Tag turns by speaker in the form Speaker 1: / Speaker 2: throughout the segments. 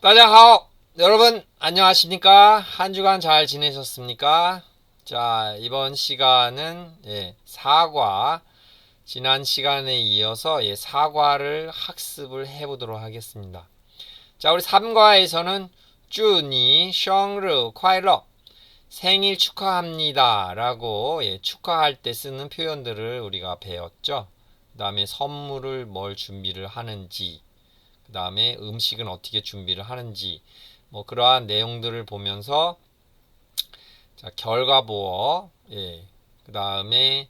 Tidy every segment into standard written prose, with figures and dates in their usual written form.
Speaker 1: 다자하오! 여러분 안녕하십니까? 한 주간 잘 지내셨습니까? 자, 이번 시간은 사과, 지난 시간에 이어서 사과를 학습을 해보도록 하겠습니다. 자, 우리 3과에서는 쭈니 생일 快乐 생일 축하합니다 라고 축하할 때 쓰는 표현들을 우리가 배웠죠. 그 다음에 선물을 뭘 준비를 하는지, 그 다음에 음식은 어떻게 준비를 하는지, 뭐 그러한 내용들을 보면서, 자, 결과보어, 그 다음에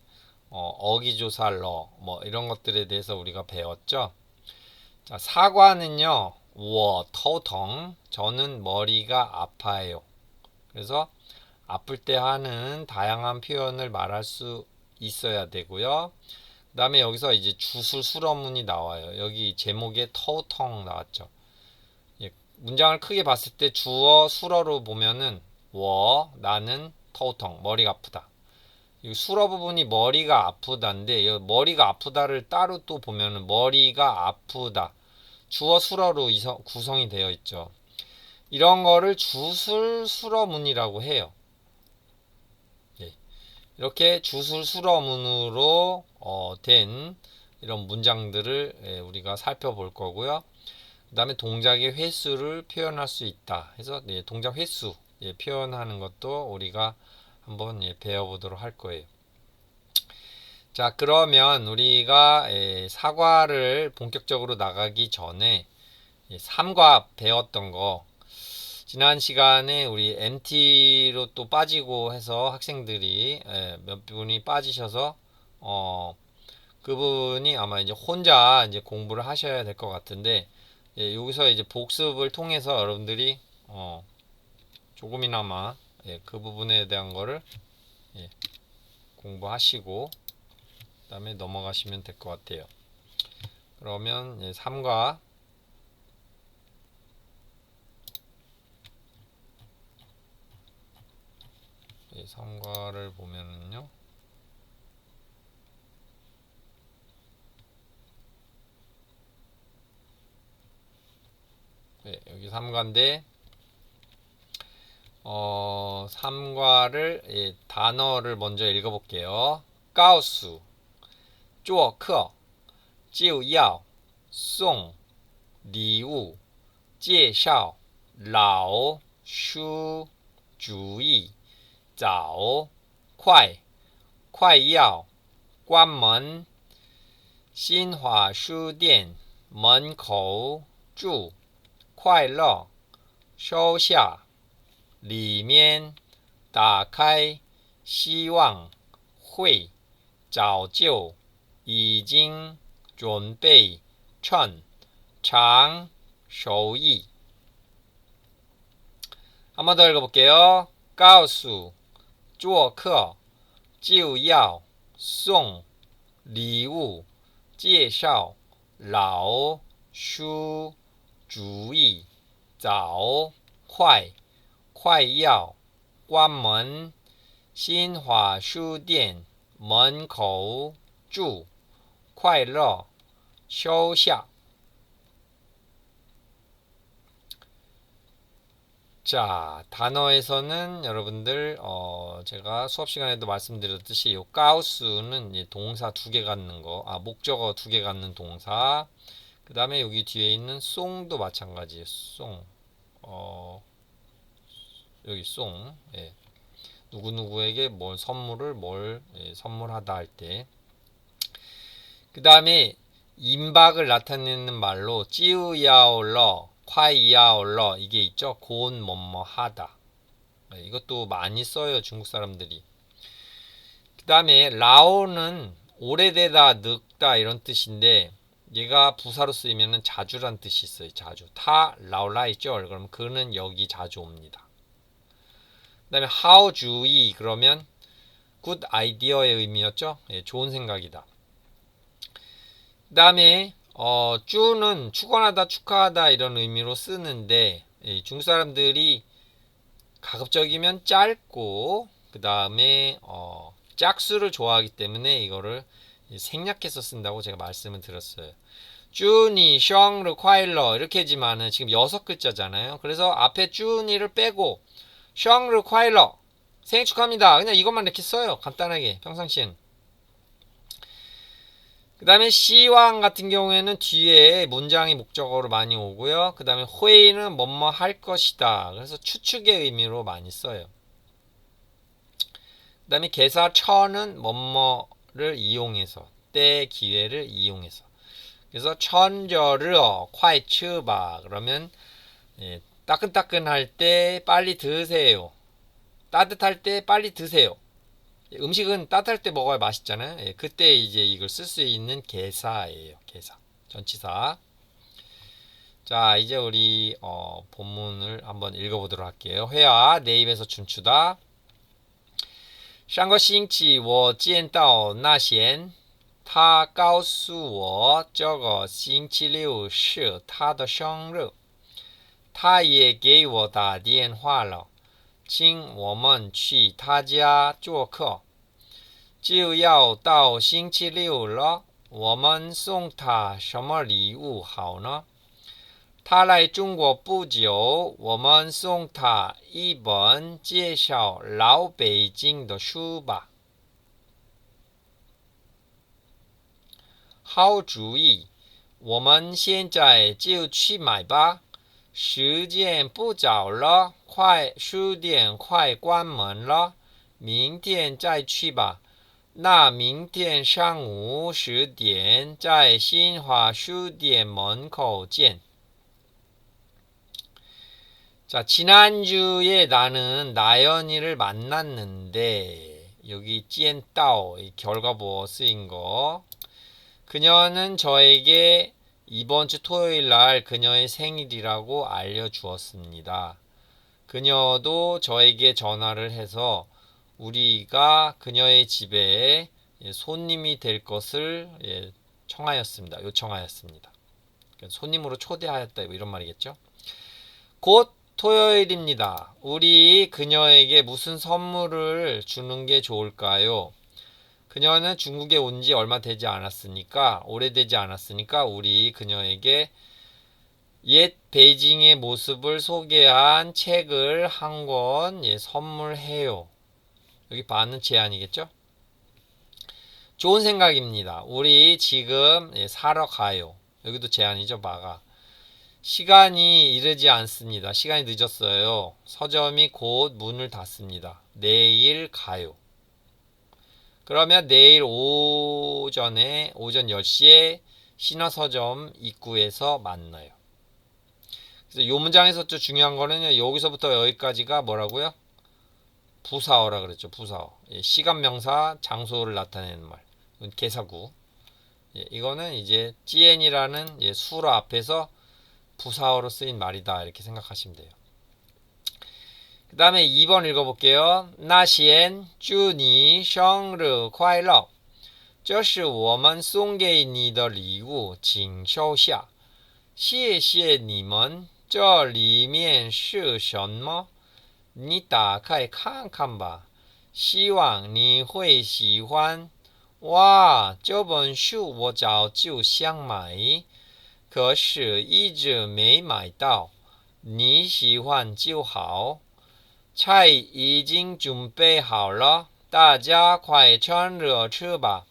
Speaker 1: 어기조살러, 뭐 이런 것들에 대해서 우리가 배웠죠. 자, 사과는요, 我头疼 저는 머리가 아파요. 그래서 아플 때 하는 다양한 표현을 말할 수 있어야 되고요. 그 다음에 여기서 이제 주술 수어문이 나와요. 여기 제목에 터텅 나왔죠. 문장을 크게 봤을 때 주어 수어로 보면은 나는 터텅 머리가 아프다. 이 수어 부분이 머리가 아프다인데 머리가 아프다를 따로 또 보면은 머리가 아프다. 주어 수어로 구성이 되어 있죠. 이런 거를 주술 수어문이라고 해요. 이렇게 주술 수어문으로 된 이런 문장들을 우리가 살펴볼 거고요. 그 다음에 동작의 횟수를 표현할 수 있다 해서 동작 횟수 표현하는 것도 우리가 한번 배워보도록 할 거예요. 자, 그러면 우리가 사과를 본격적으로 나가기 전에 3과 배웠던 거, 지난 시간에 우리 MT로 또 빠지고 해서 학생들이 몇 분이 빠지셔서 그분이 아마 이제 혼자 이제 공부를 하셔야 될 것 같은데, 여기서 이제 복습을 통해서 여러분들이 조금이나마 그 부분에 대한 거를 공부하시고 그다음에 넘어가시면 될 것 같아요. 그러면 3과 3과를 보면은요. 여기 3과인데 3과를 단어를 먼저 읽어볼게요. 가우스, 做课就要送礼物介绍老书主义早快要关门新华书店门口祝快乐收下里面打开希望会早就已经准备趁长手艺 한 번 더 읽어볼게요. 告诉做客就要送礼物介绍老书主义早快要关门新华书店门口祝快乐收下。 자, 단어에서는 여러분들 제가 수업 시간에도 말씀드렸듯이 요 가우스는 동사 두 개 갖는 거, 목적어 두 개 갖는 동사. 그 다음에 여기 뒤에 있는 송도 마찬가지예요. 송. 여기 송. 누구누구에게 뭘 선물을 선물하다 할 때. 그 다음에 임박을 나타내는 말로 찌우야올러, 콰이야올러 이게 있죠. 곧 뭐뭐 하다. 이것도 많이 써요. 중국 사람들이. 그 다음에 라오는 오래되다, 늙다 이런 뜻인데 얘가 부사로 쓰이면 자주란 뜻이 있어요. 자주. 타 라올라 있죠. 그럼 그는 여기 자주 옵니다. 그 다음에 하오주의 그러면 굿 아이디어의 의미였죠. 좋은 생각이다. 그 다음에 쭈는 축원하다 축하하다 이런 의미로 쓰는데 중국 사람들이 가급적이면 짧고 그 다음에 짝수를 좋아하기 때문에 이거를 생략해서 쓴다고 제가 말씀을 드렸어요. 쭈니, 샹르, 콰일러 이렇게 지만은 지금 6글자잖아요. 그래서 앞에 쭈니를 빼고 샹르, 콰일러 생일 축하합니다. 그냥 이것만 이렇게 써요. 간단하게 평상시엔. 그 다음에 시왕 같은 경우에는 뒤에 문장이 목적어로 많이 오고요. 그 다음에 회의는 뭐뭐 할 것이다. 그래서 추측의 의미로 많이 써요. 그 다음에 개사 천은 뭐뭐를 이용해서 때 기회를 이용해서 그래서 천저르어 콰이츠바 그러면 따끈따끈할 때 빨리 드세요. 따뜻할 때 빨리 드세요. 음식은 따뜻할 때 먹어야 맛있잖아요. 그때 이제 이걸 쓸 수 있는 개사예요. 개사. 전치사. 자, 이제 우리 본문을 한번 읽어보도록 할게요. 회화 내 입에서 춤추다. 上个星期我见到那贤，他告诉我这个星期六是他的生日，他也给我打电话了，请我们去他家做客。就要到星期六了，我们送他什么礼物好呢？他来中国不久，我们送他一本介绍老北京的书吧。好主意，我们现在就去买吧。时间不早了，书店快关门了，明天再去吧。那明天上午10点在新华书店门口见。 자, 지난주에 나는 나연이를 만났는데 여기 찐따오 결과보어 쓰인 거 그녀는 저에게 이번 주 토요일 날 그녀의 생일이라고 알려주었습니다. 그녀도 저에게 전화를 해서 우리가 그녀의 집에 손님이 될 것을 청하였습니다. 요청하였습니다. 손님으로 초대하였다 이런 말이겠죠. 곧 토요일입니다. 우리 그녀에게 무슨 선물을 주는 게 좋을까요? 그녀는 중국에 온 지 얼마 되지 않았으니까, 오래되지 않았으니까 우리 그녀에게 옛 베이징의 모습을 소개한 책을 한 권 선물해요. 여기 반은 제안이겠죠? 좋은 생각입니다. 우리 지금 사러 가요. 여기도 제안이죠, 바가. 시간이 이르지 않습니다. 시간이 늦었어요. 서점이 곧 문을 닫습니다. 내일 가요. 그러면 내일 오전 10시에 신화서점 입구에서 만나요. 그래서 이 문장에서 또 중요한 거는 여기서부터 여기까지가 뭐라고요? 부사어라 그랬죠. 부사어. 시간 명사 장소를 나타내는 말. 개사구. 이거는 이제 찌엔이라는 수로 앞에서 부사어로 쓰인 말이다 이렇게 생각하시면 돼요. 그 다음에 2번 읽어볼게요. 那贤祝你生日快乐这是我们送给你的礼物请收下谢谢你们这里面是什么你打开看看吧希望你会喜欢哇这本书我早就想买可是一直没买到，你喜欢就好。菜已经准备好了，大家快趁热吃吧。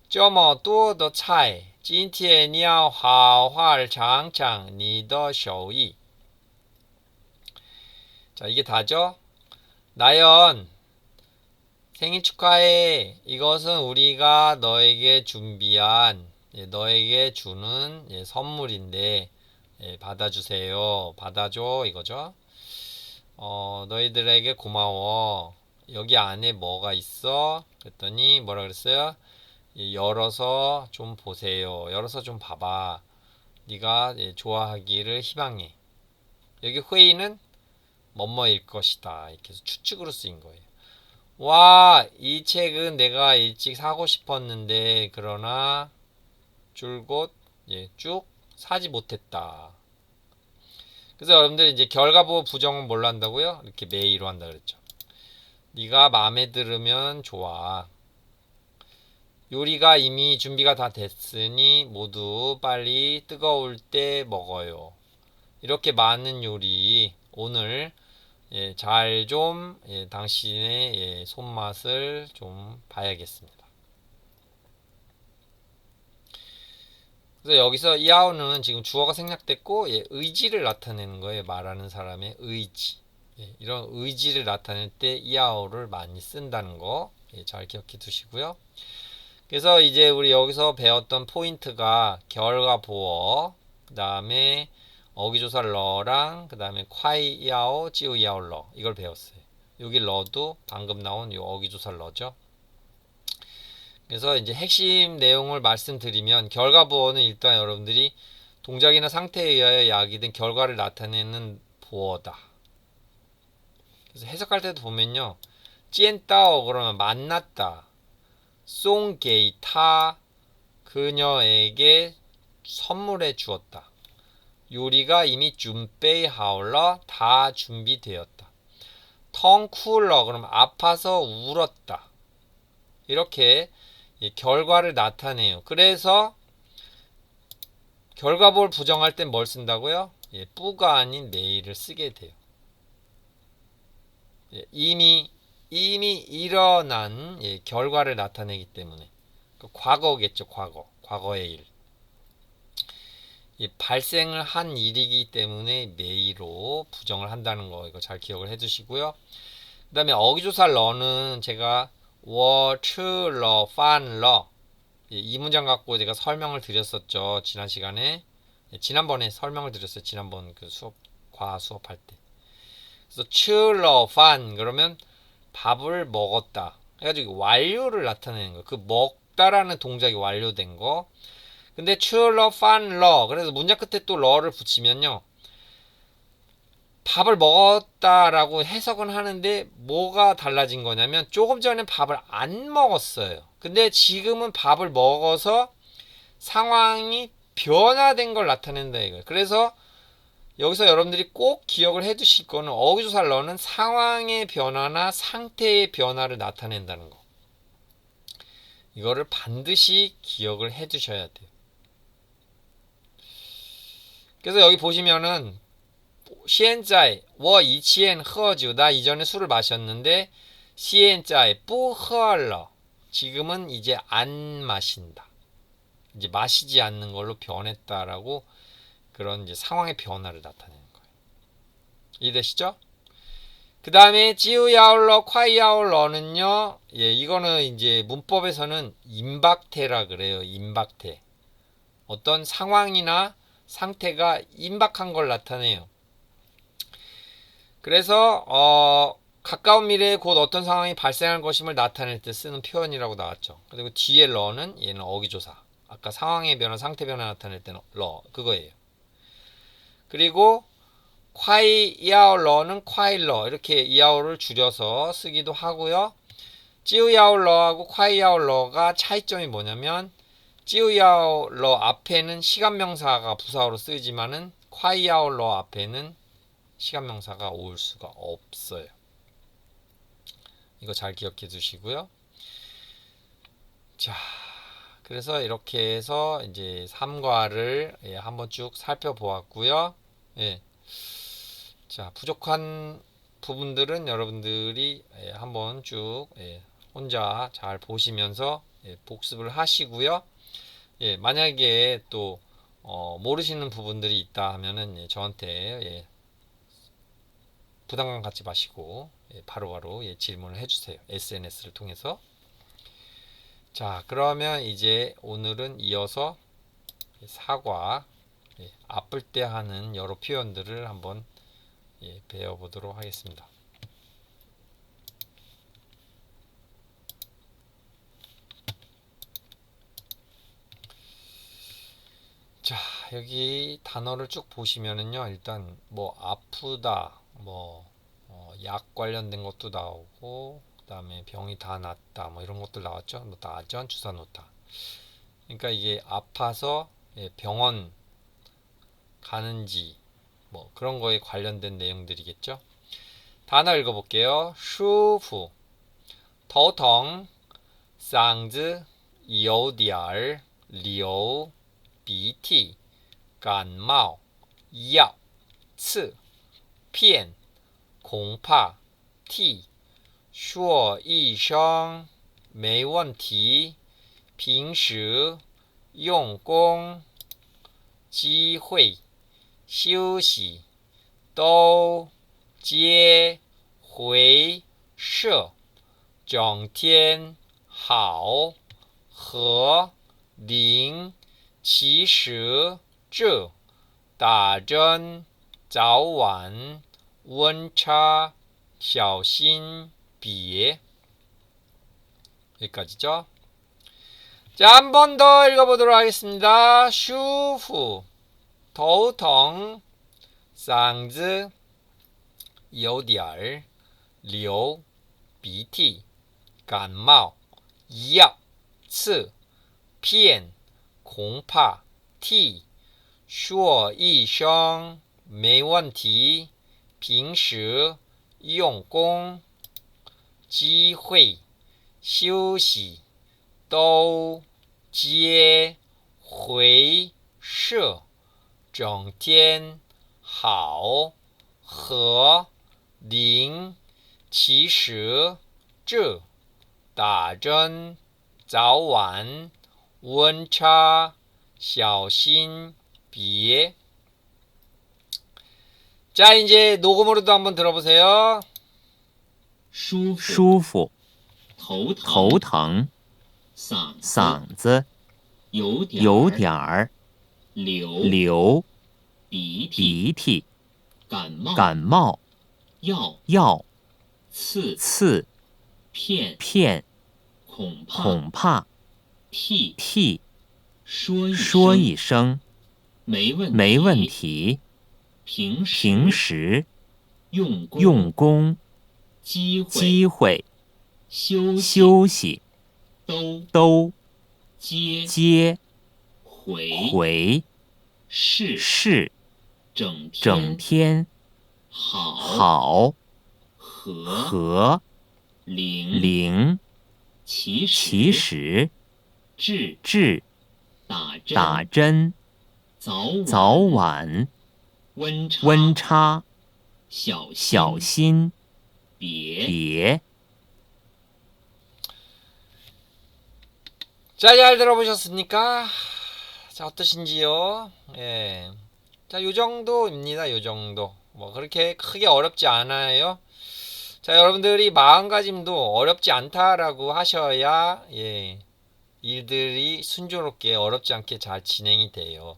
Speaker 1: 这么多的菜，今天要好好尝尝你的手艺。 자, 이게 다죠? 나연, 생일 축하해. 이것은 우리가 너에게 준비한 너에게 주는 선물인데 받아주세요. 받아줘 이거죠. 너희들에게 고마워. 여기 안에 뭐가 있어? 그랬더니 뭐라 그랬어요? 열어서 좀 보세요. 열어서 좀 봐봐. 네가 좋아하기를 희망해. 여기 회의는 뭐뭐일 것이다. 이렇게 해서 추측으로 쓰인 거예요. 와, 이 책은 내가 일찍 사고 싶었는데 그러나 줄곧 쭉 사지 못했다. 그래서 여러분들 이제 결과보 부정은 뭘로 한다고요? 이렇게 메이로 한다 그랬죠. 네가 마음에 들으면 좋아. 요리가 이미 준비가 다 됐으니 모두 빨리 뜨거울 때 먹어요. 이렇게 많은 요리 오늘 잘 좀 당신의 손맛을 좀 봐야겠습니다. 그래서 여기서 이하오는 지금 주어가 생략됐고 의지를 나타내는 거예요. 말하는 사람의 의지. 이런 의지를 나타낼 때 이하오를 많이 쓴다는 거 잘 기억해 두시고요. 그래서 이제 우리 여기서 배웠던 포인트가 결과 보어, 그 다음에 어기조사 러랑 그 다음에 콰이 야오, 찌우 야오 러 이걸 배웠어요. 여기 러도 방금 나온 이 어기조사 러죠. 그래서 이제 핵심 내용을 말씀드리면 결과 보어는 일단 여러분들이 동작이나 상태에 의하여 야기된 결과를 나타내는 보어다. 그래서 해석할 때도 보면요. 찌엔따오 그러면 만났다. 송게이타 그녀에게 선물해 주었다. 요리가 이미 준베이하올러 다 준비되었다. 텅쿨러 그러면 아파서 울었다. 이렇게 결과를 나타내요. 그래서 결과볼 부정할 땐 뭘 쓴다고요? 뿌가 아닌 내일을 쓰게 돼요. 이미 일어난 결과를 나타내기 때문에 과거겠죠. 과거의 일. 발생을 한 일이기 때문에 매이로 부정을 한다는 거 이거 잘 기억을 해두시고요. 그 다음에 어기조사 러는 제가 워, 츠, 러, 판, 러 이 문장 갖고 제가 설명을 드렸었죠. 지난 시간에 지난번에 설명을 드렸어요. 지난번 그 과학 수업할 때. 그래서 츠, 러, 판 그러면 밥을 먹었다 해가지고 완료를 나타내는 거예요. 그 먹다라는 동작이 완료된 거. 근데 츄러 판 러 그래서 문장 끝에 또 러를 붙이면요 밥을 먹었다라고 해석은 하는데 뭐가 달라진 거냐면 조금 전에 밥을 안 먹었어요. 근데 지금은 밥을 먹어서 상황이 변화된 걸 나타낸다 이거예요. 그래서 여기서 여러분들이 꼭 기억을 해 두실 거는 어기조사 러는 상황의 변화나 상태의 변화를 나타낸다는 거. 이거를 반드시 기억을 해 두셔야 돼요. 그래서 여기 보시면은 现在我以前喝酒 나 이전에 술을 마셨는데 现在不喝了 지금은 이제 안 마신다. 이제 마시지 않는 걸로 변했다라고 그런 이제 상황의 변화를 나타내는 거예요. 이해되시죠? 그 다음에 찌우야올러, 콰이야올러는요, 이거는 이제 문법에서는 임박태라 그래요. 임박태. 어떤 상황이나 상태가 임박한 걸 나타내요. 그래서 가까운 미래에 곧 어떤 상황이 발생할 것임을 나타낼 때 쓰는 표현이라고 나왔죠. 그리고 뒤에 러는 얘는 어기조사. 아까 상황의 변화, 상태 변화 나타낼 때는 러 그거예요. 그리고 콰이야올러는 콰일러 이렇게 이하오를 줄여서 쓰기도 하고요. 찌우야올러하고 콰이야올러가 차이점이 뭐냐면 찌우야올러 앞에는 시간명사가 부사어로 쓰이지만은 콰이야올러 앞에는 시간명사가 올 수가 없어요. 이거 잘 기억해 두시고요. 자, 그래서 이렇게 해서 이제 3과를 한번 쭉 살펴보았고요. 예. 자, 부족한 부분들은 여러분들이 한번 쭉 혼자 잘 보시면서 복습을 하시고요. 만약에 또 모르시는 부분들이 있다 하면은 저한테 부담감 갖지 마시고 바로바로 질문을 해주세요. SNS를 통해서. 자, 그러면 이제 오늘은 이어서 사과 아플 때 하는 여러 표현들을 한번 배워보도록 하겠습니다. 자, 여기 단어를 쭉 보시면은요, 일단 뭐 아프다, 뭐 약 관련된 것도 나오고, 그 다음에 병이 다 낫다, 뭐 이런 것들 나왔죠. 뭐 나전, 주사 놓다. 그러니까 이게 아파서 병원 가는지 뭐 그런 거에 관련된 내용들이겠죠. 단어 읽어볼게요. 舒服, 头疼, 嗓子有点儿流鼻涕感冒要吃片恐怕替说一声没问题平时用功机会休息都接回社整天好和零其实这打针早晚温差小心别여기까지죠. 자, 한 번 더 읽어보도록 하겠습니다. 슈후, 头疼, 嗓子, 有点儿, 流鼻涕, 感冒, 要吃片恐怕替说一声没问题平时用功机会休息都接回社整天好和零其实这打针早晚温差小心别자, 이제 녹음으로도 한번 들어보세요.
Speaker 2: 舒服，头疼，嗓子有点儿流鼻涕，感冒要刺片，恐怕替说一声没问题，平时用功机会休息都接回是整天好和零其实治打针早晚温差小心别
Speaker 1: 자, 잘 들어보셨습니까? 자, 어떠신지요? 예. 자, 요 정도입니다. 요 정도. 뭐, 그렇게 크게 어렵지 않아요. 자, 여러분들이 마음가짐도 어렵지 않다라고 하셔야, 예. 일들이 순조롭게 어렵지 않게 잘 진행이 돼요.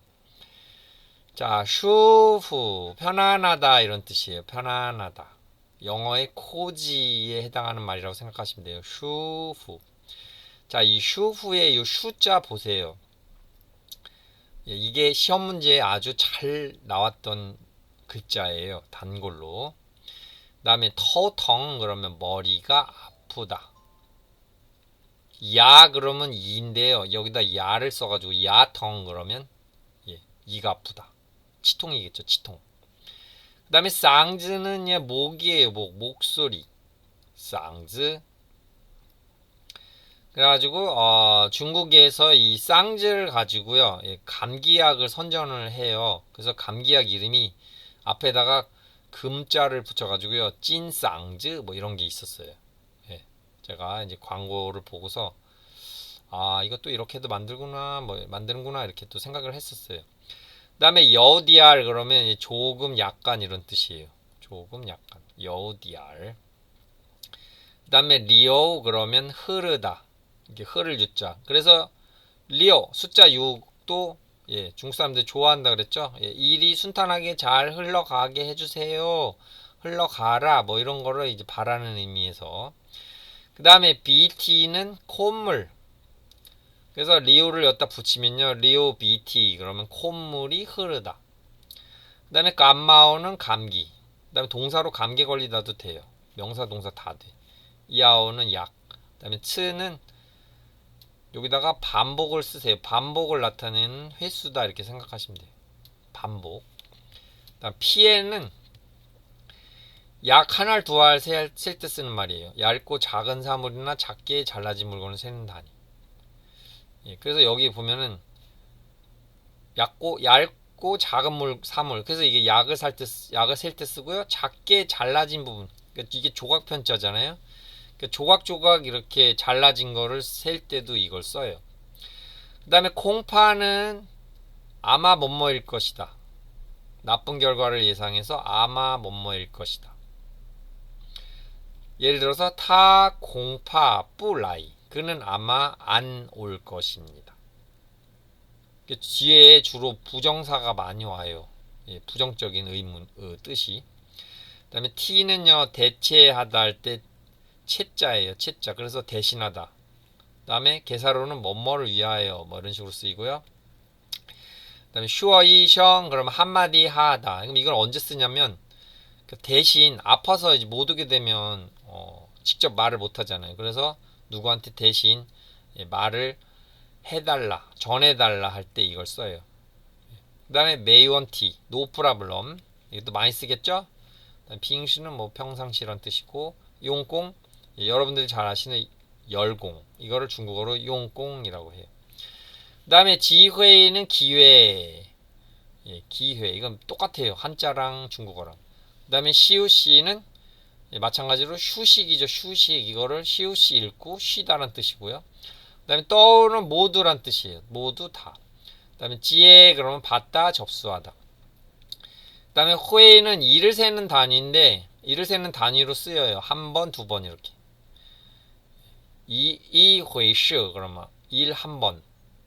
Speaker 1: 자, 슈프, 편안하다 이런 뜻이에요. 편안하다. 영어의 코지에 해당하는 말이라고 생각하시면 돼요. 슈프. 자, 이 슈프의 이 슈자 보세요. 예, 이게 시험 문제에 아주 잘 나왔던 글자예요. 단골로. 그 다음에 터텅 그러면 머리가 아프다. 야 그러면 이인데요. 여기다 야를 써가지고 야텅 그러면 예, 이가 아프다. 치통이겠죠. 치통. 그 다음에 쌍즈는 예, 목이에요. 목소리. 쌍즈. 그래가지고 중국에서 이 쌍즈를 가지고요 예, 감기약을 선전을 해요. 그래서 감기약 이름이 앞에다가 금자를 붙여가지고요 찐쌍즈 뭐 이런 게 있었어요. 예, 제가 이제 광고를 보고서 아 이것도 이렇게도 만들구나 뭐 만드는구나 이렇게 또 생각을 했었어요. 그 다음에 여디알 그러면 조금 약간 이런 뜻이에요. 조금 약간 여디알. 그 다음에 리오 그러면 흐르다. 이게 흐를 유자. 그래서 리오 숫자 6도 예, 중국 사람들 좋아한다 그랬죠. 예, 일이 순탄하게 잘 흘러가게 해주세요. 흘러가라 뭐 이런 거를 이제 바라는 의미에서. 그 다음에 BT는 콧물. 그래서 리오를 여기다 붙이면요 리오 BT 그러면 콧물이 흐르다. 그 다음에 감마오는 감기. 그 다음에 동사로 감기 걸리다도 돼요. 명사 동사 다 돼. 야오는 약. 그 다음에 츠는 여기다가 반복을 쓰세요. 반복을 나타내는 횟수다 이렇게 생각하시면 돼요. 반복. 그다음 피에는 약 한 알, 두 알, 세 알 셀 때 쓰는 말이에요. 얇고 작은 사물이나 작게 잘라진 물건을 세는 단위. 예, 그래서 여기 보면은 얇고 작은 사물. 그래서 이게 약을 셀 때 쓰고요. 작게 잘라진 부분. 그러니까 이게 조각편자잖아요. 그러니까 조각조각 이렇게 잘라진 거를 셀 때도 이걸 써요. 그 다음에 콩파는 아마 뭐뭐일 것이다. 나쁜 결과를 예상해서 아마 뭐뭐일 것이다. 예를 들어서 타 공파 뿌라이. 그는 아마 안 올 것입니다. 뒤에 주로 부정사가 많이 와요. 예, 부정적인 뜻이. 그 다음에 t는요, 대체하다 할 때 채자예요. 채자. 그래서 대신하다. 그 다음에 개사로는 뭐뭐를 위하여 뭐 이런 식으로 쓰이고요. 그 다음에 슈어이션 그러면 한마디 하다. 그럼 이걸 언제 쓰냐면 대신 아파서 이제 못 오게 되면 직접 말을 못 하잖아요. 그래서 누구한테 대신 말을 해달라, 전해달라 할 때 이걸 써요. 그 다음에 메이원티, 노프라블럼. 이것도 많이 쓰겠죠? 빙시는 뭐 평상시란 뜻이고, 용공, 여러분들이 잘 아시는 열공. 이거를 중국어로 용공이라고 해요. 그 다음에 지회는 기회. 예, 기회. 이건 똑같아요. 한자랑 중국어랑. 그 다음에 시우시는 마찬가지로 휴식이죠. 휴식. 이거를 시우시 읽고 쉬다란 뜻이고요. 그 다음에 떠오르는 모두란 뜻이에요. 모두 다. 그 다음에 지혜 그러면 받다 접수하다. 그 다음에 회는 일을 세는 단위인데 일을 세는 단위로 쓰여요. 한 번, 두 번 이렇게. 이 회시 그러면 일 한 번.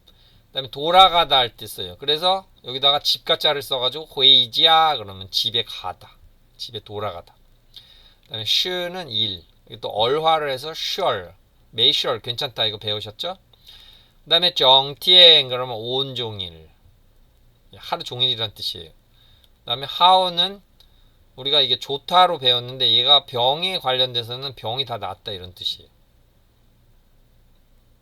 Speaker 1: 그 다음에 돌아가다 할 때 써요. 그래서 여기다가 집가자를 써가지고 회이지야 그러면 집에 가다. 집에 돌아가다. 그 다음에 쉬는 일. 또 얼화를 해서 슈얼. 메이셜 괜찮다 이거 배우셨죠? 그 다음에 정티엔 그러면 온종일 하루 종일이란 뜻이에요. 그 다음에 하오는 우리가 이게 좋다로 배웠는데 얘가 병에 관련돼서는 병이 다 낫다 이런 뜻이에요.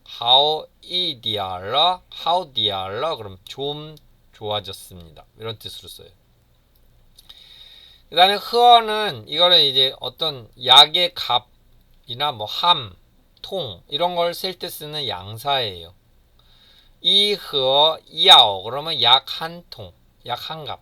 Speaker 1: 하오 이디알러 하오 디알러 그럼 좀 좋아졌습니다 이런 뜻으로 써요. 그 다음에 흐어는 이거는 이제 어떤 약의 값이나 뭐 함, 통 이런 걸 셀 때 쓰는 양사예요. 이허 야오 그러면 약 한 통, 약 한 갑.